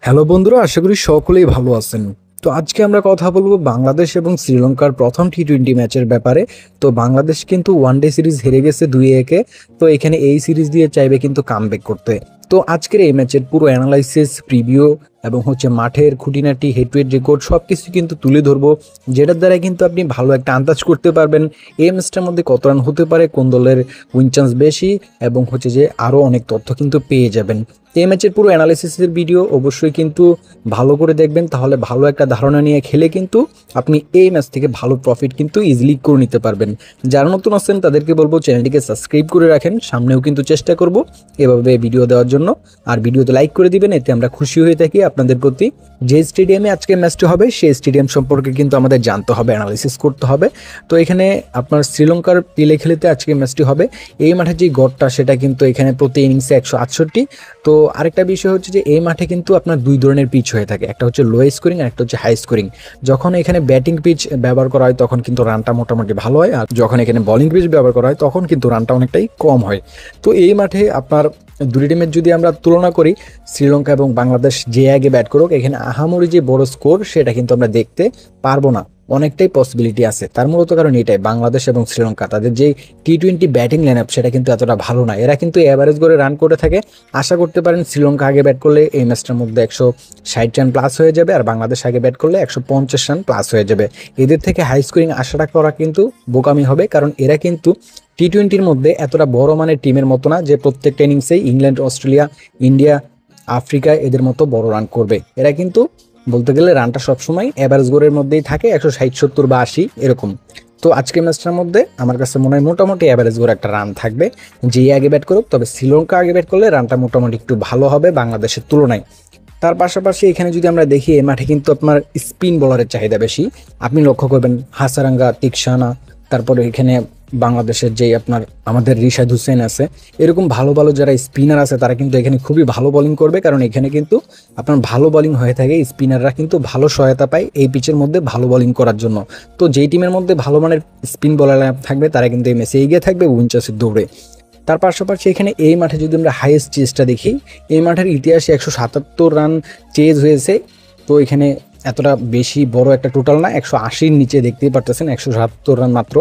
Hello বন্ধুরা, আশা করি সকলেই ভালো আছেন। তো আজকে আমরা কথা বলবো বাংলাদেশ এবং শ্রীলঙ্কার প্রথম টি-20 ম্যাচের ব্যাপারে। তো বাংলাদেশ কিন্তু ওয়ানডে সিরিজ হেরে গেছে 2-1-এ। তো এখানে এই সিরিজ দিয়ে চাইবে কিন্তু কামব্যাক করতে। তো আজকের এই ম্যাচের পুরো অ্যানালাইসিস, প্রিভিউ এবং মাঠের খুঁটিনাটি, হেড টু হেড রেকর্ড সবকিছু কিন্তু তুলে ধরবো, যেটার দ্বারা কিন্তু আপনি ভালো একটা আন্দাজ করতে পারবেন এই ম্যাচটার মধ্যে কত রান হতে পারে, কোন দলের উইন চান্স বেশি, এবং যে আরও অনেক তথ্য কিন্তু পেয়ে যাবেন। এই ম্যাচের পুরো অ্যানালাইসিসের ভিডিও অবশ্যই কিন্তু ভালো করে দেখবেন, তাহলে ভালো একটা ধারণা নিয়ে খেলে কিন্তু আপনি এই ম্যাচ থেকে ভালো প্রফিট কিন্তু ইজিলি করে নিতে পারবেন। যারা নতুন আছেন তাদেরকে বলবো চ্যানেলটিকে সাবস্ক্রাইব করে রাখেন, সামনেও কিন্তু চেষ্টা করব এভাবে ভিডিও দেওয়ার জন্য। আর ভিডিওতে লাইক করে দিবেন, এতে আমরা খুশি হয়ে থাকি আপনাদের প্রতি। যে স্টেডিয়ামে আজকে ম্যাচটি হবে সেই স্টেডিয়াম সম্পর্কে কিন্তু আমাদের জানতে হবে, অ্যানালাইসিস করতে হবে। তো এখানে আপনার শ্রীলঙ্কার পিলে খেলেতে আজকে ম্যাচটি হবে। এই মাঠে যে গড়টা সেটা কিন্তু এখানে প্রতি ইনিংসে 168। তো আরেকটা বিষয় হচ্ছে যে এই মাঠে কিন্তু আপনার দুই ধরনের পিচ হয়ে থাকে, একটা হচ্ছে লো স্কোরিং আর একটা হচ্ছে হাই স্কোরিং। যখন এখানে ব্যাটিং পিচ ব্যবহার করা হয় তখন কিন্তু রানটা মোটামুটি ভালো হয়, আর যখন এখানে বোলিং পিচ ব্যবহার করা হয় তখন কিন্তু রানটা অনেকটাই কম হয়। তো এই মাঠে আপনার দুটি টিমের যদি আমরা তুলনা করি, শ্রীলঙ্কা এবং বাংলাদেশ যে আগে ব্যাট করুক, এখানে আহামরি যে বড় স্কোর সেটা কিন্তু আমরা দেখতে পারবো না। অনেকটাই পসিবিলিটি আছে, তার মূলত কারণ এটাই, বাংলাদেশ এবং শ্রীলঙ্কা তাদের যে টি-20 ব্যাটিং লাইন আপ সেটা কিন্তু এতটা ভালো না। এরা কিন্তু অ্যাভারেজ করে রান করে থাকে। আশা করতে পারেন শ্রীলঙ্কা আগে ব্যাট করলে এই ম্যাচটার মধ্যে 160 রান প্লাস হয়ে যাবে, আর বাংলাদেশ আগে ব্যাট করলে 150 রান প্লাস হয়ে যাবে। এদের থেকে হাই স্কোরিং আশাটা করা কিন্তু বোকামি হবে, কারণ এরা কিন্তু টি-20-র মধ্যে এতটা বড় মানের টিমের মতো না যে প্রত্যেকটা ইনিংসেই ইংল্যান্ড, অস্ট্রেলিয়া, ইন্ডিয়া, আফ্রিকা এদের মতো বড় রান করবে। এরা কিন্তু বলতে গেলে রানটা সবসময় অ্যাভারেজ গড়ের মধ্যেই থাকে, 160, 70 বা 80 এরকম। তো আজকে ম্যাচটার মধ্যে আমার কাছে মনে হয় মোটামুটি অ্যাভারেজ গড় একটা রান থাকবে যে আগে ব্যাট করুক। তবে শ্রীলঙ্কা আগে ব্যাট করলে রানটা মোটামুটি একটু ভালো হবে বাংলাদেশের তুলনায়। তার পাশাপাশি এখানে যদি আমরা দেখি, এই মাঠে কিন্তু আপনার স্পিন বোলারের চাহিদা বেশি। আপনি লক্ষ্য করবেন হাসারাঙ্গা, তিকসানা, তারপরে এখানে বাংলাদেশের যে আপনার আমাদের রিশাদ হোসেন আছে, এরকম ভালো ভালো যারা স্পিনার আছে তারা কিন্তু এখানে খুবই ভালো বোলিং করবে, কারণ এখানে কিন্তু আপনার ভালো বোলিং হয়ে থাকে। স্পিনাররা কিন্তু ভালো সহায়তা পায় এই পিচের মধ্যে ভালো বোলিং করার জন্য। তো যেই টিমের মধ্যে ভালো মানের স্পিন বোলার থাকবে তারা কিন্তু এই ম্যাচে এগিয়ে থাকবে উইন চান্সের দৌড়ে। তার পাশাপাশি এখানে এই মাঠে যদি আমরা হাইয়েস্ট চেজটা দেখি, এই মাঠের ইতিহাসে 177 রান চেজ হয়েছে। তো এখানে এতটা বেশি বড় একটা টোটাল না, 180-র নিচে দেখতেই পারতেছেন, 177 রান মাত্র।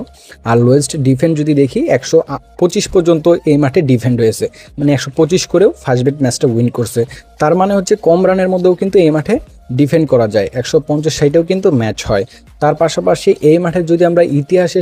আর লোয়েস্ট ডিফেন্ড যদি দেখি, 125 পর্যন্ত এই মাঠে ডিফেন্ড হয়েছে, মানে 125 করেও ফার্স্ট বেট ম্যাচটা উইন করছে। তার মানে হচ্ছে কম রানের মধ্যেও কিন্তু এই মাঠে ডিফেন্ড করা যায়, 150-60-এও কিন্তু ম্যাচ হয়। তার পাশাপাশি এই মাঠে যদি আমরা ইতিহাসে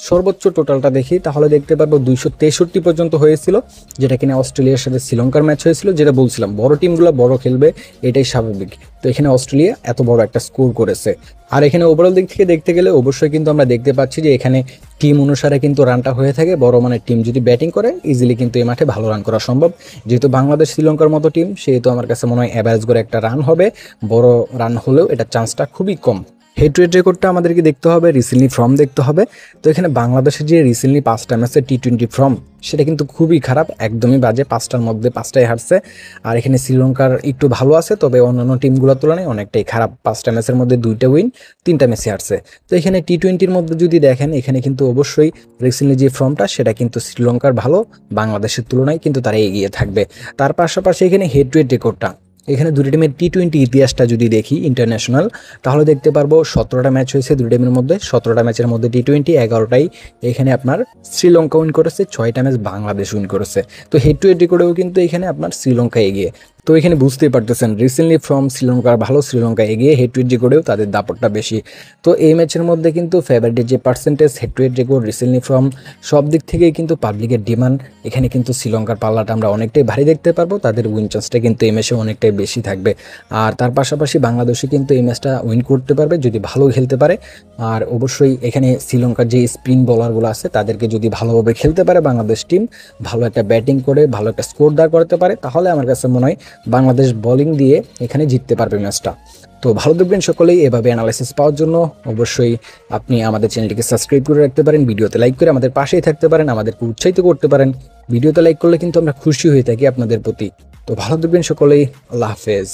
সর্বোচ্চ টোটালটা দেখি, তাহলে দেখতে পারবো 263 পর্যন্ত হয়েছিল, যেটা কিনা অস্ট্রেলিয়ার সাথে শ্রীলঙ্কার ম্যাচ হয়েছিল। যেটা বলছিলাম বড় টিমগুলো বড় খেলবে, এটাই স্বাভাবিক। তো এখানে অস্ট্রেলিয়া এত বড় একটা স্কোর করেছে। আর এখানে ওভারঅল দিক থেকে দেখতে গেলে অবশ্যই কিন্তু আমরা দেখতে পাচ্ছি যে এখানে টিম অনুসারে কিন্তু রানটা হয়ে থাকে। বড় মানের টিম যদি ব্যাটিং করে ইজিলি কিন্তু এই মাঠে ভালো রান করা সম্ভব। যেহেতু বাংলাদেশ শ্রীলঙ্কার মতো টিম, সেহেতু আমার কাছে মনে হয় অ্যাভারেজ করে একটা রান হবে। বড় রান হলেও এটা চান্সটা খুবই কম। হেড টু হেড রেকর্ডটা আমাদেরকে দেখতে হবে, রিসেন্টলি ফর্ম দেখতে হবে। তো এখানে বাংলাদেশের যে রিসেন্টলি 5টা ম্যাচের টি-20 ফর্ম সেটা কিন্তু খুবই খারাপ, একদমই বাজে। 5টার মধ্যে 5টাই হারছে। আর এখানে শ্রীলঙ্কার একটু ভালো আছে, তবে অন্যান্য টিমগুলোর তুলনায় অনেকটাই খারাপ। 5টা ম্যাচের মধ্যে 2টা উইন, 3টা ম্যাচে হারছে। তো এখানে টি-20-র মধ্যে যদি দেখেন, এখানে কিন্তু অবশ্যই রিসেন্টলি যে ফর্মটা সেটা কিন্তু শ্রীলঙ্কার ভালো, বাংলাদেশের তুলনায় কিন্তু তারা এগিয়ে থাকবে। তার পাশাপাশি এখানে হেড টু হেড রেকর্ডটা, এখানে দুটি টিমের টি-20 ইতিহাসটা যদি দেখি ইন্টারন্যাশনাল, তাহলে দেখতে পারবো 17টা ম্যাচ হয়েছে দুটি টিমের মধ্যে। 17টা ম্যাচের মধ্যে টি-20 11টাই এখানে আপনার শ্রীলঙ্কা উইন করেছে, 6টা ম্যাচ বাংলাদেশ উইন করেছে। তো হেড টু হেড রেকর্ডেও কিন্তু এখানে আপনার শ্রীলঙ্কা এগিয়ে। তো এখানে বুঝতেই পারতেছেন রিসেন্টলি ফ্রম শ্রীলঙ্কার ভালো, শ্রীলঙ্কা এগিয়ে, হেড টু হেড রেকর্ডেও তাদের দাপটটা বেশি। তো এই ম্যাচের মধ্যে কিন্তু ফেভারিটের যে percentage, head to head record, recently from, সব দিক থেকেই কিন্তু পাবলিকের ডিমান্ড, এখানে কিন্তু শ্রীলঙ্কার পাল্লাটা আমরা অনেকটাই ভারী দেখতে পারবো। তাদের উইন চান্সটা কিন্তু এই ম্যাচে অনেকটাই বেশি থাকবে। আর তার পাশাপাশি বাংলাদেশে কিন্তু এই ম্যাচটা উইন করতে পারবে যদি ভালো খেলতে পারে। আর অবশ্যই এখানে শ্রীলঙ্কার যে স্পিন বোলারগুলো আছে তাদেরকে যদি ভালোভাবে খেলতে পারে বাংলাদেশ টিম, ভালো একটা ব্যাটিং করে ভালো একটা স্কোর দাঁড় করতে পারে, তাহলে আমার কাছে মনে হয় বাংলাদেশ বোলিং দিয়ে এখানে জিততে পারবে ম্যাচটা। তো ভালো দেখবেন সকলেই। এভাবে অ্যানালাইসিস পাওয়ার জন্য অবশ্যই আপনি আমাদের চ্যানেলটিকে সাবস্ক্রাইব করে রাখতে পারেন, ভিডিওতে লাইক করে আমাদের পাশেই থাকতে পারেন, আমাদেরকে উৎসাহিত করতে পারেন। ভিডিওতে লাইক করলে কিন্তু আমরা খুশি হয়ে থাকি আপনাদের প্রতি। তো ভালো দেখবেন সকলেই। আল্লাহ হাফেজ।